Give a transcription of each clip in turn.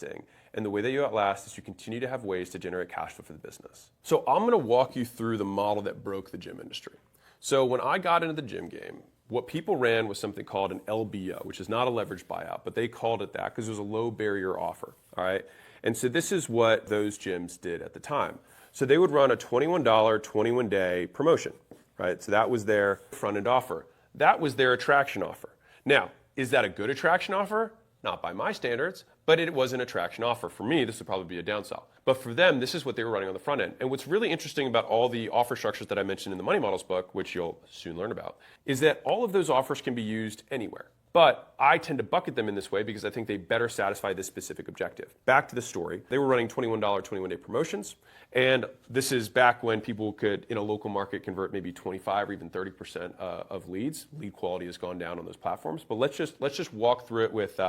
outlasting. And the way that you outlast is you continue to have ways to generate cash flow for the business. So I'm going to walk you through the model that broke the gym industry. So when I got into the gym game, what people ran was something called an LBO, which is not a leveraged buyout, but they called it that because it was a low barrier offer. All right. And so this is what those gyms did at the time. So they would run a $21 21-day promotion, right? So that was their front end offer. That was their attraction offer. Now, is that a good attraction offer? Not by my standards, but it was an attraction offer. For me, this would probably be a downsell. But for them, this is what they were running on the front end. And what's really interesting about all the offer structures that I mentioned in the Money Models book, which you'll soon learn about, is that all of those offers can be used anywhere. But I tend to bucket them in this way because I think they better satisfy this specific objective. Back to the story. They were running $21 21-day promotions. And this is back when people could, in a local market, convert maybe 25 or even 30% of leads. Lead quality has gone down on those platforms. But let's just walk through it with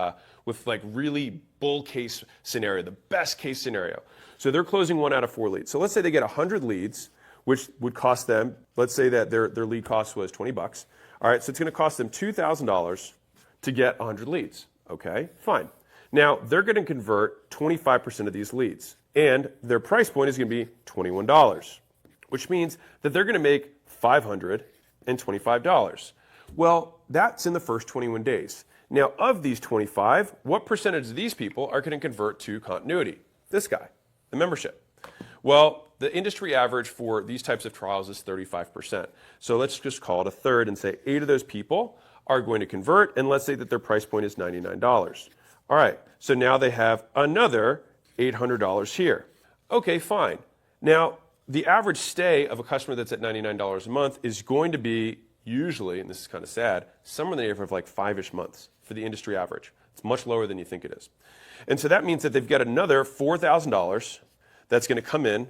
like really bull case scenario, the best case scenario. So they're closing 1 out of 4 leads. So let's say they get 100 leads, which would cost them, let's say that their lead cost was $20. All right, so it's going to cost them $2,000 to get 100 leads. Okay, fine. Now, they're going to convert 25% of these leads, and their price point is going to be $21, which means that they're going to make $525. Well, that's in the first 21 days. Now, of these 25, what percentage of these people are going to convert to continuity? This guy, the membership. Well, the industry average for these types of trials is 35%. So let's just call it a third and say 8 of those people are going to convert, and let's say that their price point is $99. All right, so now they have another $800 here. Okay, fine. Now, the average stay of a customer that's at $99 a month is going to be usually, and this is kind of sad, somewhere in the neighborhood of like 5-ish months for the industry average. It's much lower than you think it is. And so that means that they've got another $4,000 that's going to come in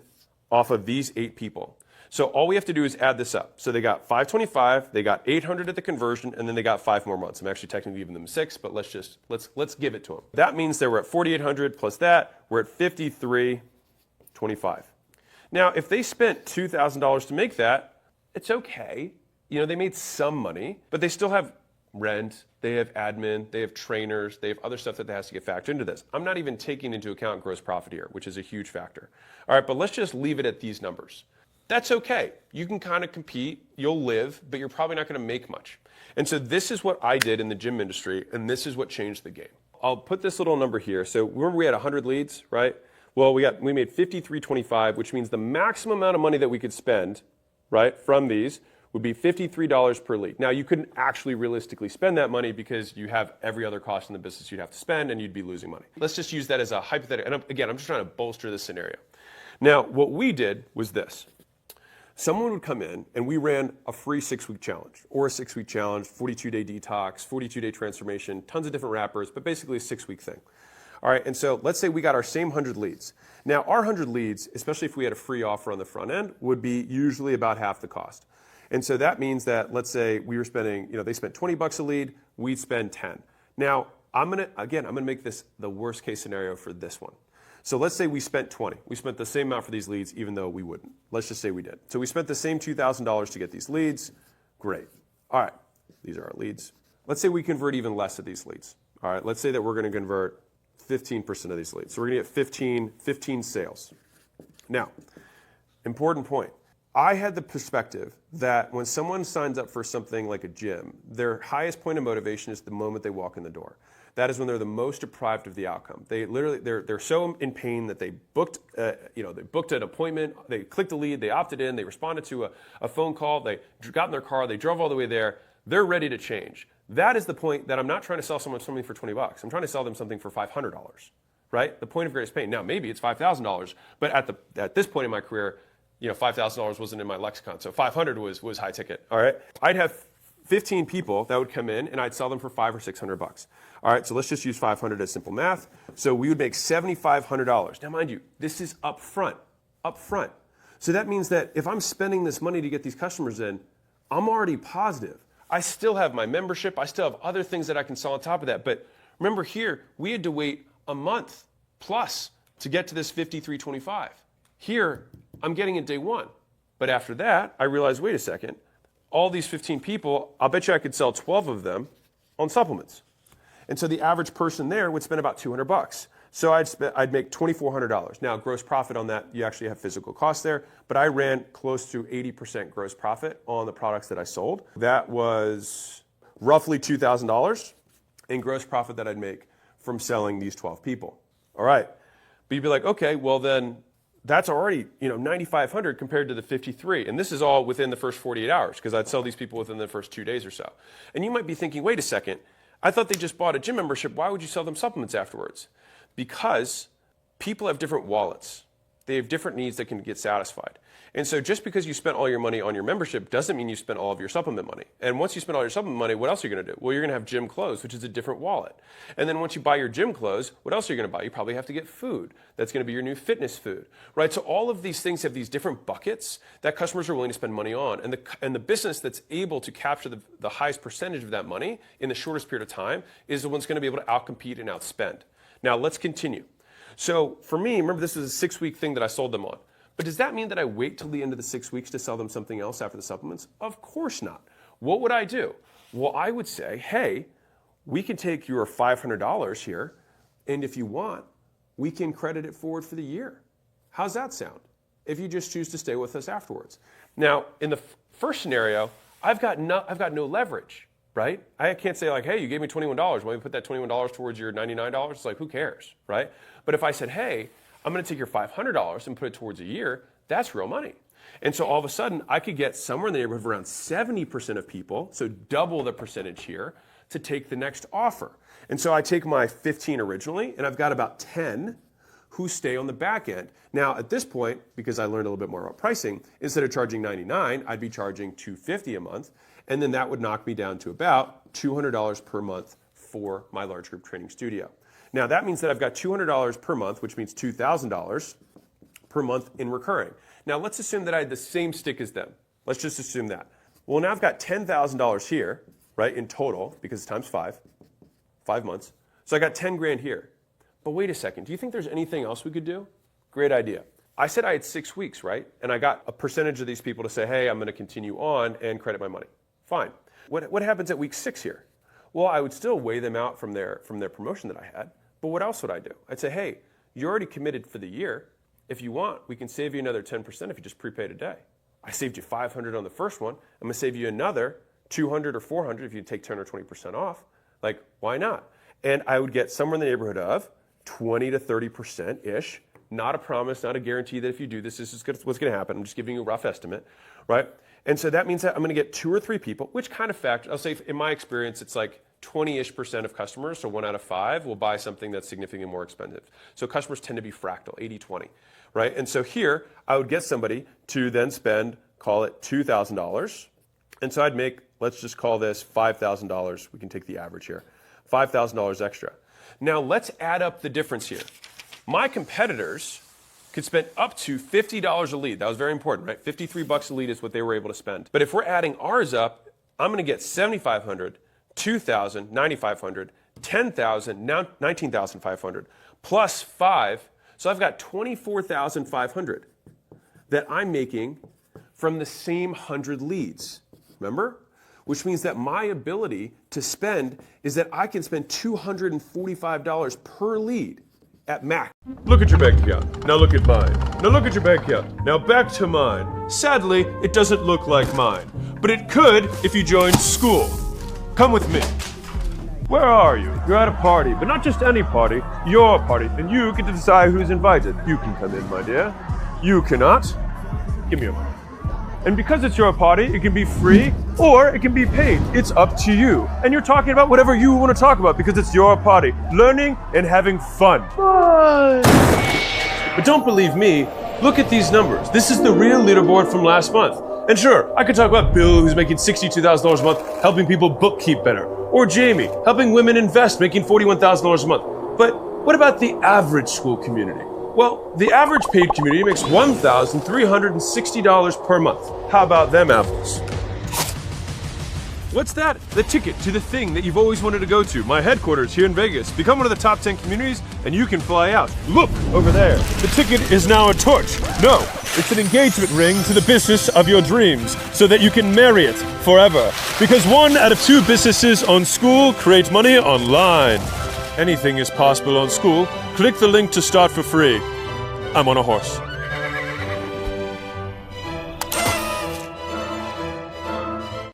off of these 8 people. So all we have to do is add this up. So they got 525, they got 800 at the conversion, and then they got 5 more months. I'm actually technically giving them 6, but let's give it to them. That means they were at 4,800 plus that, we're at 5,325. Now, if they spent $2,000 to make that, it's okay. You know, they made some money, but they still have rent, they have admin, they have trainers, they have other stuff that has to get factored into this. I'm not even taking into account gross profit here, which is a huge factor. All right, but let's just leave it at these numbers. That's okay. You can kind of compete, you'll live, but you're probably not going to make much. And so this is what I did in the gym industry, and this is what changed the game. I'll put this little number here. So remember we had 100 leads, right? Well, we made 5,325, which means the maximum amount of money that we could spend, right, from these would be $53 per lead. Now, you couldn't actually realistically spend that money because you have every other cost in the business you'd have to spend, and you'd be losing money. Let's just use that as a hypothetical. And again, I'm just trying to bolster this scenario. Now, what we did was this. Someone would come in and we ran a free 6-week challenge or a 6-week challenge, 42-day detox, 42-day transformation, tons of different wrappers, but basically a 6-week thing. All right, and so let's say we got our same 100 leads. Now, our 100 leads, especially if we had a free offer on the front end, would be usually about half the cost. And so that means that, let's say we were spending, they spent $20 a lead, we'd spend 10. Now, I'm gonna make this the worst case scenario for this one. So let's say we spent 20. We spent the same amount for these leads, even though we wouldn't. Let's just say we did. So we spent the same $2,000 to get these leads. Great. All right, these are our leads. Let's say we convert even less of these leads. All right, let's say that we're going to convert 15% of these leads. So we're going to get 15 sales. Now, important point. I had the perspective that when someone signs up for something like a gym, their highest point of motivation is the moment they walk in the door. That is when they're the most deprived of the outcome. They're so in pain that they booked an appointment, they clicked a lead, they opted in, they responded to a phone call, they got in their car, they drove all the way there, they're ready to change. That is the point that I'm not trying to sell someone something for $20. I'm trying to sell them something for $500, right? The point of greatest pain. Now, maybe it's $5,000, but at this point in my career, $5,000 wasn't in my lexicon, so 500 was high ticket. All right, I'd have 15 people that would come in, and I'd sell them for $500 or $600. All right, so let's just use 500 as simple math. So we would make $7,500. Now, mind you, this is up front. So that means that if I'm spending this money to get these customers in, I'm already positive. I still have my membership. I still have other things that I can sell on top of that. But remember here, we had to wait a month plus to get to this $5,325. Here, I'm getting it day one. But after that, I realized, wait a second, all these 15 people, I'll bet you I could sell 12 of them on supplements. And so the average person there would spend about $200. So I'd make $2,400. Now, gross profit on that, you actually have physical costs there, but I ran close to 80% gross profit on the products that I sold. That was roughly $2,000 in gross profit that I'd make from selling these 12 people. All right. But you'd be like, okay, well then that's already, $9,500 compared to the 53. And this is all within the first 48 hours because I'd sell these people within the first 2 days or so. And you might be thinking, wait a second, I thought they just bought a gym membership. Why would you sell them supplements afterwards? Because people have different wallets. They have different needs that can get satisfied. And so just because you spent all your money on your membership doesn't mean you spent all of your supplement money. And once you spend all your supplement money, what else are you going to do? Well, you're going to have gym clothes, which is a different wallet. And then once you buy your gym clothes, what else are you going to buy? You probably have to get food. That's going to be your new fitness food, right? So all of these things have these different buckets that customers are willing to spend money on. And the business that's able to capture the highest percentage of that money in the shortest period of time is the one's going to be able to outcompete and outspend. Now, let's continue. So for me, remember this is a 6-week thing that I sold them on. But does that mean that I wait till the end of the 6 weeks to sell them something else after the supplements? Of course not. What would I do? Well, I would say, hey, we can take your $500 here, and if you want, we can credit it forward for the year. How's that sound? If you just choose to stay with us afterwards. Now, in the first scenario, I've got no leverage. Right? I can't say like, hey, you gave me $21. Why don't you put that $21 towards your $99? It's like, who cares, right? But if I said, hey, I'm going to take your $500 and put it towards a year, that's real money. And so all of a sudden, I could get somewhere in the neighborhood of around 70% of people, so double the percentage here, to take the next offer. And so I take my 15 originally, and I've got about 10 who stay on the back end. Now, at this point, because I learned a little bit more about pricing, instead of charging $99, I'd be charging $250 a month. And then that would knock me down to about $200 per month for my large group training studio. Now that means that I've got $200 per month, which means $2,000 per month in recurring. Now let's assume that I had the same stick as them. Let's just assume that. Well, now I've got $10,000 here, right, in total, because it's times 5 months. So I got 10 grand here. But wait a second, do you think there's anything else we could do? Great idea. I said I had 6 weeks, right? And I got a percentage of these people to say, hey, I'm going to continue on and credit my money. Fine. What happens at week 6 here? Well, I would still weigh them out from their promotion that I had. But what else would I do? I'd say, hey, you're already committed for the year. If you want, we can save you another 10% if you just prepay today. I saved you $500 on the first one. I'm going to save you another $200 or $400 if you take 10 or 20% off. Like, why not? And I would get somewhere in the neighborhood of 20 to 30%-ish. Not a promise, not a guarantee that if you do this, this is what's going to happen. I'm just giving you a rough estimate, right? And so that means that I'm going to get 2 or 3 people, which kind of factor, I'll say in my experience, it's like 20-ish% of customers, so 1 out of 5 will buy something that's significantly more expensive. So customers tend to be fractal, 80-20, right? And so here, I would get somebody to then spend, call it $2,000. And so I'd make, let's just call this $5,000. We can take the average here. $5,000 extra. Now let's add up the difference here. My competitors could spend up to $50 a lead. That was very important, right? $53 a lead is what they were able to spend. But if we're adding ours up, I'm going to get $7,500, $2,000, $9,500, $10,000, now $19,500, plus 5. So I've got $24,500 that I'm making from the same 100 leads. Remember? Which means that my ability to spend is that I can spend $245 per lead at max. Look at your bank account. Now look at mine. Now look at your bank account. Now back to mine. Sadly, it doesn't look like mine. But it could if you joined Skool. Come with me. Where are you? You're at a party, but not just any party, your party. And you get to decide who's invited. You can come in, my dear. You cannot. Give me a moment. And because it's your party, it can be free or it can be paid. It's up to you. And you're talking about whatever you want to talk about because it's your party. Learning and having fun. But don't believe me, look at these numbers. This is the real leaderboard from last month. And sure, I could talk about Bill, who's making $62,000 a month, helping people bookkeep better. Or Jamie, helping women invest, making $41,000 a month. But what about the average Skool community? Well, the average paid community makes $1,360 per month. How about them apples? What's that? The ticket to the thing that you've always wanted to go to. My headquarters here in Vegas. Become one of the top 10 communities and you can fly out. Look over there. The ticket is now a torch. No, it's an engagement ring to the business of your dreams so that you can marry it forever. Because 1 out of 2 businesses on Skool create money online. Anything is possible on Skool. Click the link to start for free. I'm on a horse.